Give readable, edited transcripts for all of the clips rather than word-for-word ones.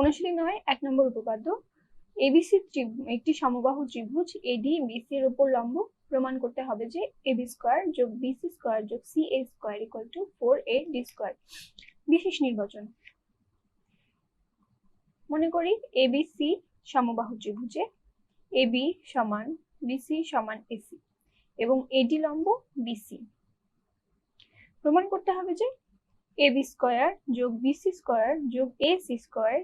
অনুশীলনী 9 1 নম্বর উপপাদ্য। এবিসি একটি সমবাহু ত্রিভুজ এডি বিসি এর উপর লম্ব। প্রমাণ করতে হবে যে এবি স্কয়ার যোগ বিসি স্কয়ার যোগ CA square equal to 4ad square. বিশেষ নির্বাচন। মনে করি এবিসি সমবাহু ত্রিভুজে এবি সমান বিসি সমান এসি এবং এডি লম্ব বিসি। প্রমাণ করতে হবে যে এবি স্কয়ার যোগ বিসি স্কয়ার যোগ AC square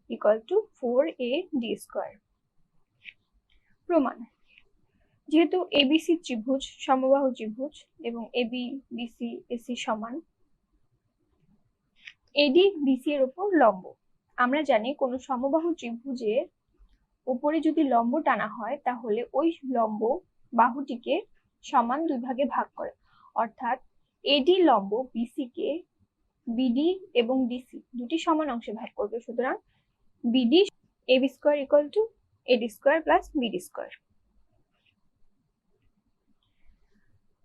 equal to 4ad square. প্রমাণ। যেহেতু এবিসি ত্রিভুজ সমবাহু ত্রিভুজ এবং এবি বিসি এসি সমান, এডি বিসি এর উপর লম্ব। আমরা জানি কোন সমবাহু ত্রিভুজের উপরে যদি লম্ব টানা হয় তাহলে ওই লম্ব বাহুটিকে সমান দুই ভাগে ভাগ করে, অর্থাৎ এডি লম্ব বিসি কে বিডি এবং ডিসি দুটি সমান অংশে ভাগ করবে। সুতরাং BD AB square equal to AD square plus BD square.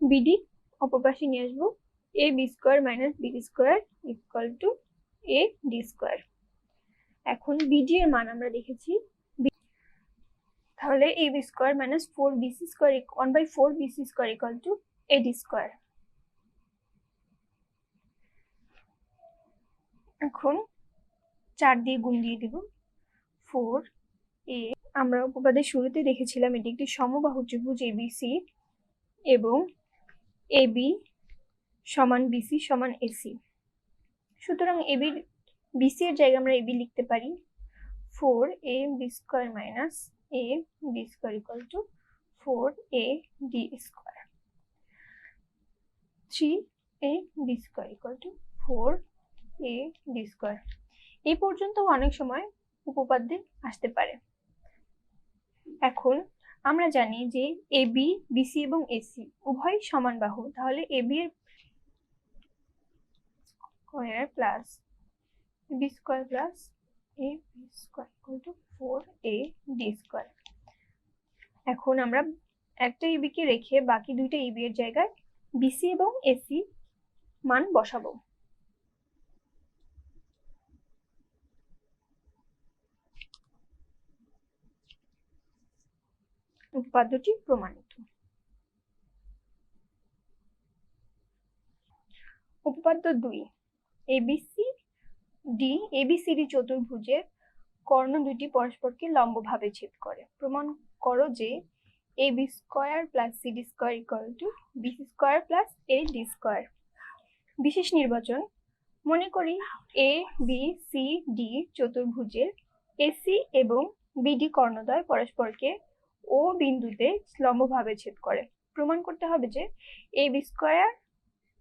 BD অপর পাশে নিয়ে আসবো, A B square minus BD square equal to A D square. এখন বিডি এর মান আমরা দেখেছি, তাহলে A B square minus 4bc square 1/4bc square equal to AD square. এখন 4 দিয়ে গুণ দিয়ে দিব 4a। আমরা উপপাদ্যের শুরুতে দেখেছিলাম এটি একটি সমবাহু ত্রিভুজ এবিসি এবং এবি সমান বিসি সমান এসি। সুতরাং এবি বিসি এর জায়গায় আমরা এবি লিখতে পারি 4ab square minus a b square equal to 4ad square. 3ab square equal to 4ad square. এই পর্যন্ত অনেক সময় উপপাদ্যে আসতে পারে। এখন আমরা জানি যে এবি বিসি এবং এসি উভয় সমান বাহু, তাহলে এবি এর square plus B square plus A B square equal to 4ad square. এখন আমরা একটা এবি কে রেখে বাকি দুইটা এবি এর জায়গায় বিসি এবং এসি মান বসাবো। উপপাদ্যটি প্রমাণিত। উপপাদ্য 2, এবিসিডি চতুর্ভুজের কর্ণ দুটি পরস্পরকে লম্বভাবে ছেদ করে। প্রমাণ করো যে AB square plus CD square equal to BC square plus AD square. বিশেষ নির্বাচন। মনে করি এ বি সি ডি চতুর্ভুজের এসি এবং বিডি কর্ণদ্বয় পরস্পরকে ও বিন্দুতে লম্বভাবে ছেদ করে। প্রমাণ করতে হবে যে AB square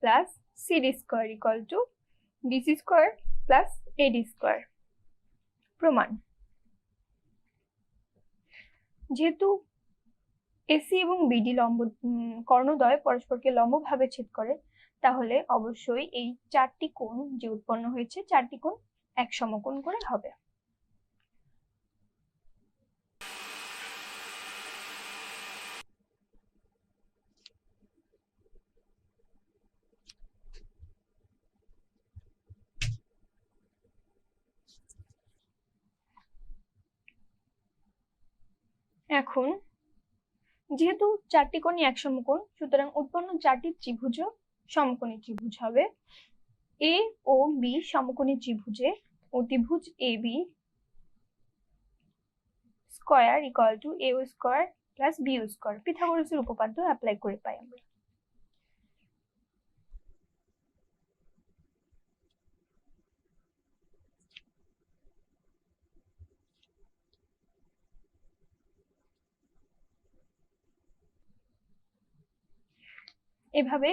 plus CD square equal to BC square plus AD square. প্রমাণ। যেহেতু এসি এবং বিডি কর্ণদ্বয় পরস্পরকে লম্বভাবে ছেদ করে, তাহলে অবশ্যই এই চারটি কোণ যে উৎপন্ন হয়েছে চারটি কোণ এক সমকোণ করে হবে। এখন যেহেতু চারটি কোণই এক সমকোণ, সুতরাং উৎপন্ন চারটি ত্রিভুজ সমকোণী ত্রিভুজ হবে। এ ও বি সমকোণী ত্রিভুজে অতিভুজ A B square equal to A square plus B square. পিথাগোরাসের উপপাদ্য অ্যাপ্লাই করে পাই আমরা। এভাবে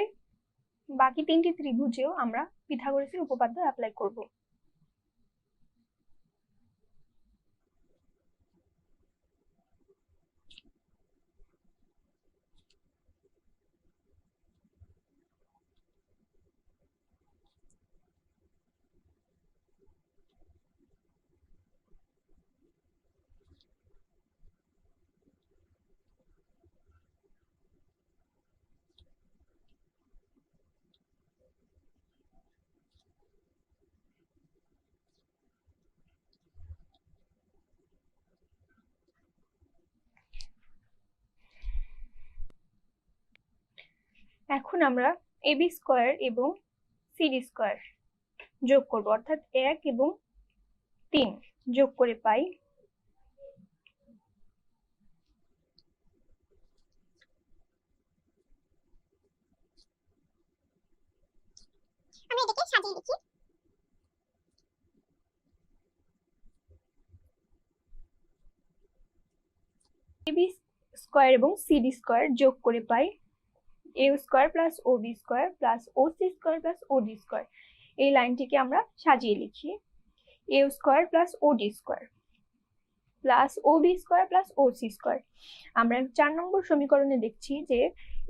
বাকি তিনটি ত্রিভুজেও আমরা পিথাগোরাসের উপপাদ্য অ্যাপ্লাই করব। এখন আমরা এবি স্কয়ার এবং সিডি স্কয়ার যোগ করব, অর্থাৎ 1 এবং 3 যোগ করে পাই এবি স্কয়ার এবং সিডি স্কয়ার যোগ করে পাই এ স্কয়ার প্লাস ও B square plus O C square plus ও ডি স্কয়ার। এই লাইনটিকে আমরা সাজিয়ে লিখি এ স্কয়ার প্লাস ও ডি স্কয়ার প্লাস ও B square plus O C square. আমরা 4 নম্বর সমীকরণে দেখছি যে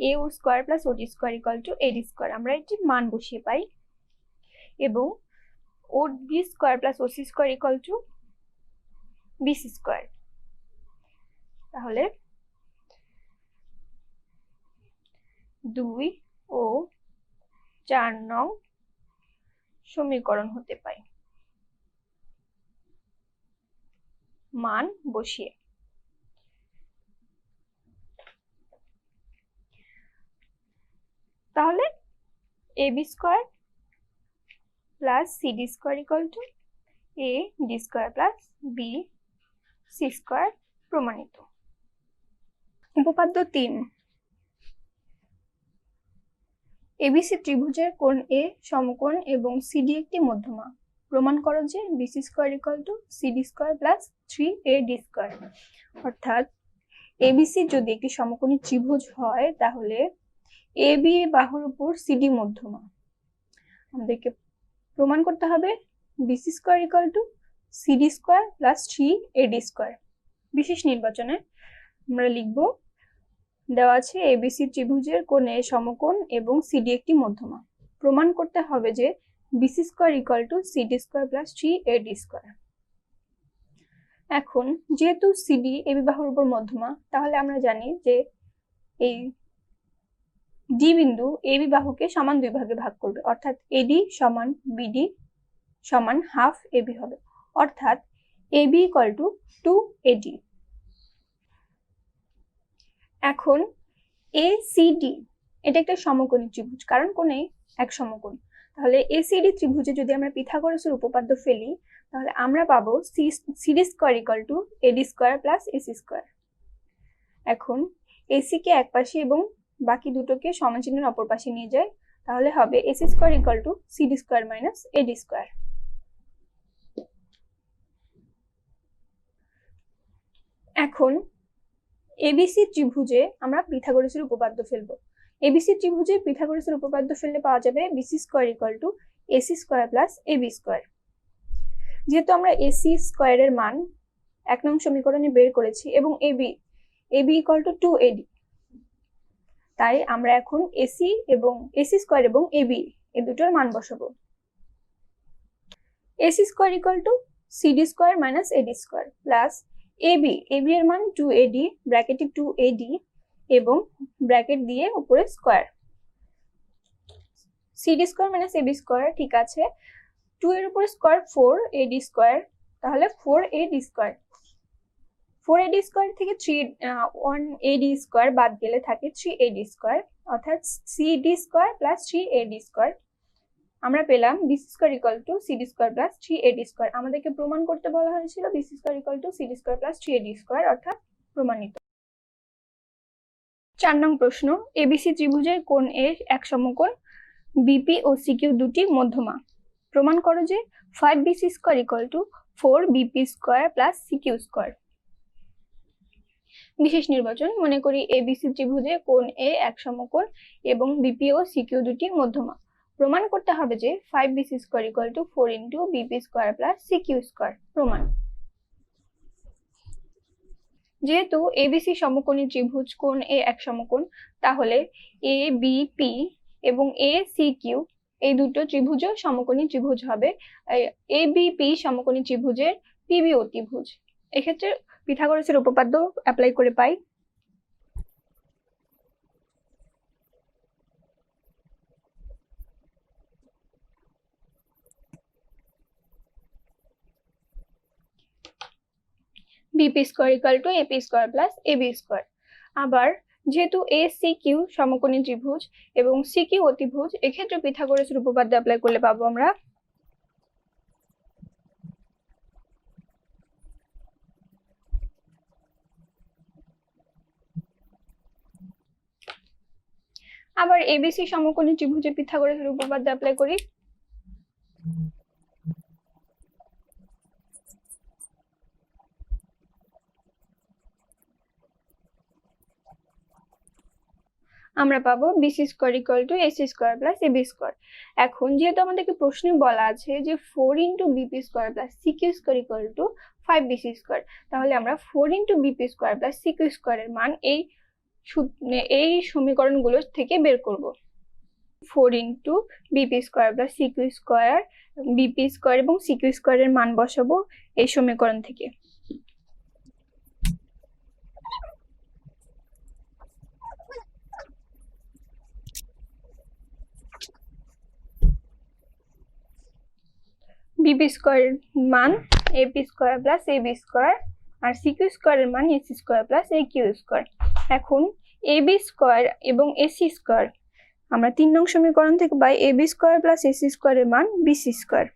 এ square plus O D square equal to A D square. আমরা এটি মান বসিয়ে পাই এবং O B square plus O C square equal to B C square. তাহলে 2 ও 4 নং সমীকরণ হতে পায় মান বসিয়ে। তাহলে A B square plus CD square equal to A D square plus B C square প্রমাণিত। উপপাদ্য 3, এবিসি ত্রিভুজের কোণ এ সমকোণ এবং সিডি একটি মধ্যমা। প্রমাণ করো যে BC square equal to CD square plus 3ad square. অর্থাৎ এবিসি যদি একটি সমকোণী ত্রিভুজ হয় তাহলে এবি বাহুর উপর সিডি মধ্যমা। আমাদেরকে প্রমাণ করতে হবে BC square equal to CD square plus 3ad square. বিশেষ নির্বাচনে আমরা লিখব দেওয়া আছে এবিসি ত্রিভুজের কোণ এ সমকোণ এবং সিডি একটি মধ্যমা। প্রমাণ করতে হবে যে BC square equal to CD square plus 3ad square. এখন যেহেতু সিডি এবি বাহুর উপর মধ্যমা, তাহলে আমরা জানি যে এই ডি বিন্দু এবি বাহুকে সমান দুই ভাগে ভাগ করবে, অর্থাৎ এডি সমান বিডি সমান হাফ এবি হবে, অর্থাৎ এবি ইকুয়াল টু 2ad। এখন এসিডি এটা একটা সমকোণী ত্রিভুজ, কারণ কোণে এক সমকোণ। তাহলে এসিডি ত্রিভুজে যদি আমরা পিথাগোরাসের উপপাদ্য ফেলি তাহলে আমরা পাবো CD square equal to AD square plus AC square. এখন এসি কে এক পাশে এবং বাকি দুটোকে সমান চিহ্নের অপর পাশে নিয়ে যায়, তাহলে হবে AC square equal to CD square minus AD square. এখন এবিসি ত্রিভুজে আমরা পিথাগোরাসের উপপাদ্য ফেলবো। এবিসি ত্রিভুজে পিথাগোরাসের উপপাদ্য ফেললে পাওয়া যাবে BC square equal to AC square plus AB square. যেহেতু আমরা এসি স্কয়ারের মান 1 নং সমীকরণে বের করেছি এবং এবি ইকুয়াল টু 2ad, তাই আমরা এখন এসি স্কয়ার এবং এবি এই দুটোর মান বসাবো। AC square equal to CD square minus AD square plus AB এর মান 2ad ব্র্যাকেটে 2ad এবং ব্র্যাকেট দিয়ে উপরে square. CD square minus AB square ঠিক আছে, 2 এর উপরে স্কয়ার 4ad স্কয়ার, তাহলে 4ad স্কয়ার। 4ad স্কয়ার থেকে 1ad স্কয়ার বাদ গেলে থাকে 3ad স্কয়ার, অর্থাৎ CD square plus 3ad square. আমরা পেলাম BC square equal to CD square plus 3ad square. আমাদেরকে প্রমাণ করতে বলা হয়েছিল BC square equal to CD square plus 3ad square, অর্থাৎ প্রমাণিত। 4 নং প্রশ্ন, এবিসি ত্রিভুজের কোণ এ এক সমকোণ, বিপি ও সিকিউ দুটি মধ্যমা। প্রমাণ করো যে 5bc square equal two 4bp square plus CQ square. বিশেষ নির্বাচন, মনে করি এবিসি ত্রিভুজে কোণ এ এক সমকোণ এবং বিপি ও সিকিউ দুটি মধ্যমা। প্রমাণ করতে হবে যে 5bc square equal two 4 into BP square plus CQ square. প্রমাণ। যেহেতু এবিসি সমকোণী ত্রিভুজ কোণ এ এক সমকোণ, তাহলে এ বিপি এবং এ সিকিউ এই দুটো ত্রিভুজও সমকোণী ত্রিভুজ হবে। এ বিপি সমকোণী ত্রিভুজের পিবি অতিভুজ। এক্ষেত্রে পিথাগোরাসের উপপাদ্য অ্যাপ্লাই করে পাই। BP square equal to AP square plus AB square. আবার যেহেতু এ সি কিউ সমকোণী ত্রিভুজ এবং সি কিউ অতিভুজ, এক্ষেত্রে পিথাগোরাসের উপপাদ্য অ্যাপ্লাই করলে পাবো আমরা আবার এবিসি সমকোণী ত্রিভুজে পিথাগোরাসের উপপাদ্য অ্যাপ্লাই করি। আমরা পাবো BC square equal to AC square plus AB square. এখন যেহেতু আমাদেরকে প্রশ্নে বলা আছে যে 4 into BP square plus CQ square equal to 5 BC square, তাহলে আমরা 4 into BP square plus CQ স্কোয়ারের মান এই সমীকরণগুলো থেকে বের করব। 4 into BP square plus CQ square, BP square এবং সিকিউ স্কোয়ারের মান বসাবো এই সমীকরণ থেকে। বিপি স্কোয়ারের মান AP square plus AB square আর সিকিউ স্কোয়ারের মান AC square plus A Q square. এখন এবি স্কোয়ার এবং এসি স্কোয়ার আমরা 3 নং সমীকরণ থেকে পাই এবি স্কোয়ার প্লাস এসি স্কোয়ারের মান বিসি স্কোয়ার।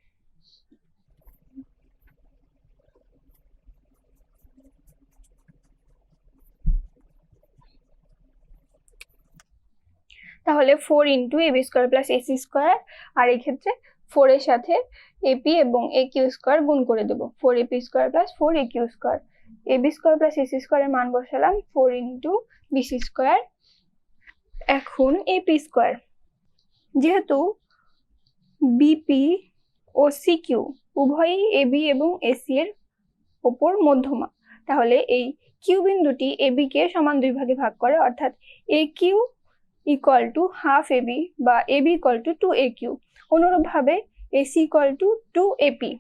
তাহলে 4 into AB square plus AC square, আর এই ক্ষেত্রে 4 এর সাথে এপি এবং এ কিউ স্কোয়ার গুণ করে দেবো, 4 AP square plus 4 A Q square. AB square plus AC স্কোয়ারের মান বসালাম 4 ইন্টু বিসি স্কোয়ার। এখন এপি স্কোয়ার, যেহেতু বিপি ও সিকিউ উভয়ই এবি এবং এসি এর উপর মধ্যমা, তাহলে এই কিউ বিন্দুটি এবি কে সমান 2 ভাগে ভাগ করে, অর্থাৎ A Q equal to half AB বা AB equal to 2 A Q. অনুরূপ ভাবে এসি ইকুয়াল টু 2 এপি।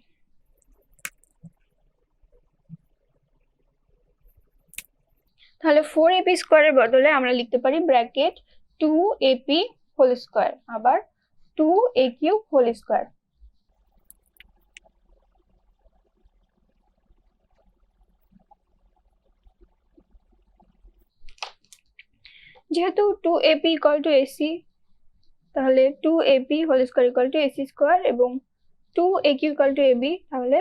তাহলে 4 এপি স্কোয়ারের বদলে আমরা লিখতে পারি ব্র্যাকেট 2 এপি হোল স্কোয়ার, আবার 2 এ কিউ হোল স্কোয়ার। যেহেতু 2 এপি ইকুয়াল টু এসি, তাহলে 2 AP whole square equal to AC square, এবং 2 A Q equal to AB, তাহলে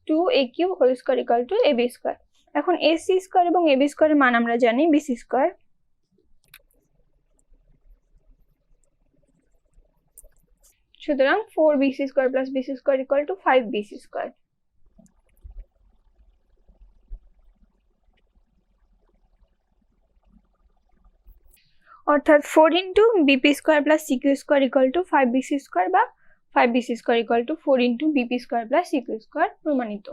2 A Q whole square equal to AB square. এখন AC square এবং AB স্কোয়ারের মান আমরা জানি বিসি স্কোয়ার। সুতরাং 4 BC square plus BC square equal to 5 BC square. অর্থাৎ 4 into BP square plus CQ square equal to 5 BC square বা 5 BC square equal two 4 into BP square plus CQ square প্রমাণিত।